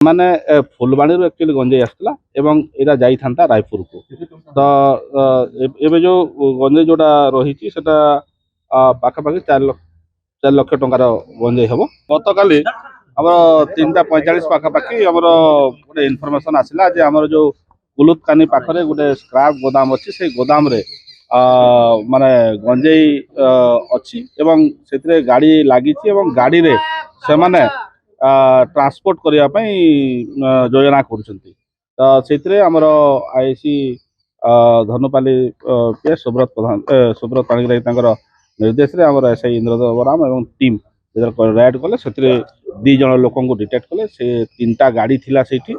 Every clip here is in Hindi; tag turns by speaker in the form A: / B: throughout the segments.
A: ମାନେ ଫୁଲବାଣୀରୁ ଆକ୍ଚୁଆଲି ଗଞ୍ଜେଇ ଆସିଥିଲା ଏବଂ ଏଇଟା ଯାଇଥାନ୍ତା ରାୟପୁରକୁ। ତ ଏବେ ଯୋଉ ଗଞ୍ଜେଇ ଯୋଉଟା ରହିଛି ସେଟା ପାଖାପାଖି 4 ଲକ୍ଷ ଟଙ୍କାର ଗଞ୍ଜେଇ ହେବ। ଗତକାଲି ଆମର 3ଟା 45 ପାଖାପାଖି ଆମର ଗୋଟେ ଇନଫର୍ମେସନ ଆସିଲା ଯେ ଆମର ଯୋଉ କୁଲୁତକାନି ପାଖରେ ଗୋଟେ ସ୍କ୍ରାପ୍ ଗୋଦାମ ଅଛି, ସେଇ ଗୋଦାମରେ ମାନେ ଗଞ୍ଜେଇ ଅଛି ଏବଂ ସେଥିରେ ଗାଡ଼ି ଲାଗିଛି ଏବଂ ଗାଡ଼ିରେ ସେମାନେ ट्रांसपोर्ट करने योजना करुँच। तो से आमर आईसी धनुपाली पी सुब्रत प्रधान सुब्रत पाणिग्राही निर्देश में आम एसआई इंद्रदेव बराम और टीम रेड कले से 2 जन लोक डिटेक्ट कले। से 3टा गाड़ी थिला सेठी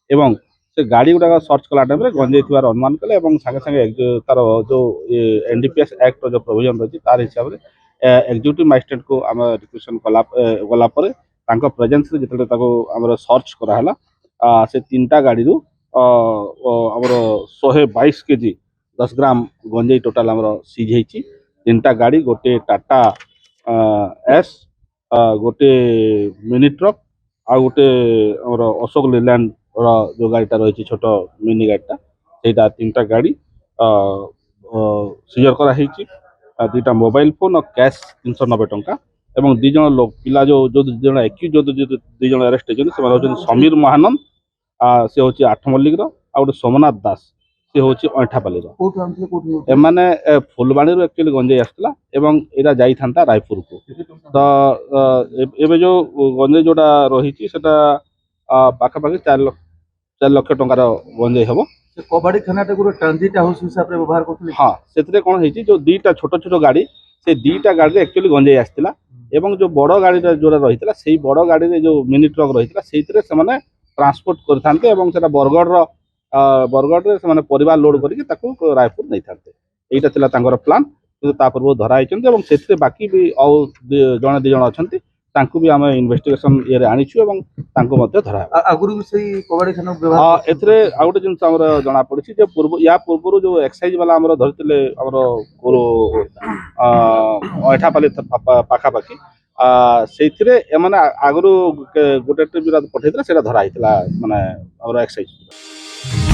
A: एवं से गाड़ी गुड़ाक सर्च कला टाइम गंजेई थिबार अनुमान कले सागे सागे तार जो एनडीपीएस एक्ट जो प्रोविजन रही तार हिसाब से एक्जिक्यूटिव मजिस्ट्रेट को आम रिक्वेशन गलापर तांको प्रेजेंस रे जिते आमर सर्च कराला से 3टा गाड़ी आमर 122 केजी 10 ग्राम गंजेई टोटाल आमर सीज होती। 3टा गाड़ी गोटे टाटा एस गोटे मिनी ट्रक आ गोटे आमर अशोक लेलैंड जो गाड़ीटा रही छोट मिनी गाड़ीटा सेटा 3टा गाड़ी सीजर कराई। 2टा मोबाइल फोन और कैश 390 टंका एवं 2 जन लोक पिला जो 2 जन एक्यूज जो 2 जन अरेस्ट होती समीर महानंद से हूँ 8 मल्लिक आ गोटे सोमनाथ दास से हूँ अंठापाली एमाने फुलबाणी एक्चुअली गंजेई आसला एवं एटा जाइथांता रायपुर को। तो एबे जो गंजेई जोड़ा रही सेटा पाखापाखि 4 लक्ष टंकार गंजेई हम।
B: कबाड़ी थाना ट्रांजिट हाउस हिसाब से व्यवहार करते।
A: हाँ से कौन है जो 2टा छोट छोट गाड़ी से 2टा गाड़ी एक्चुअली गंजेई आसला एवं जो बड़ गाड़ी जोड़ा रही से बड़ गाड़ी जो मिनी ट्रक रही से ट्रांसपोर्ट करते बरगढ़ से परिवार लोड करके रायपुर नहीं था। यहाँ था प्लान कि पूर्व धराई से बाकी भी जड़े 2 जन अच्छा भी आम इन्वेस्टिगेशन ये आनीचु धरा
B: आगुरी कबाड़ी थाना
A: एथे आ गोटे जिन जना पड़ी पूर्व या पूर्व जो एक्साइज वाला धरते अठापाली पाखापाखि से आगु गोटे ट्रिप जो पठे धराई माने एक्साइज।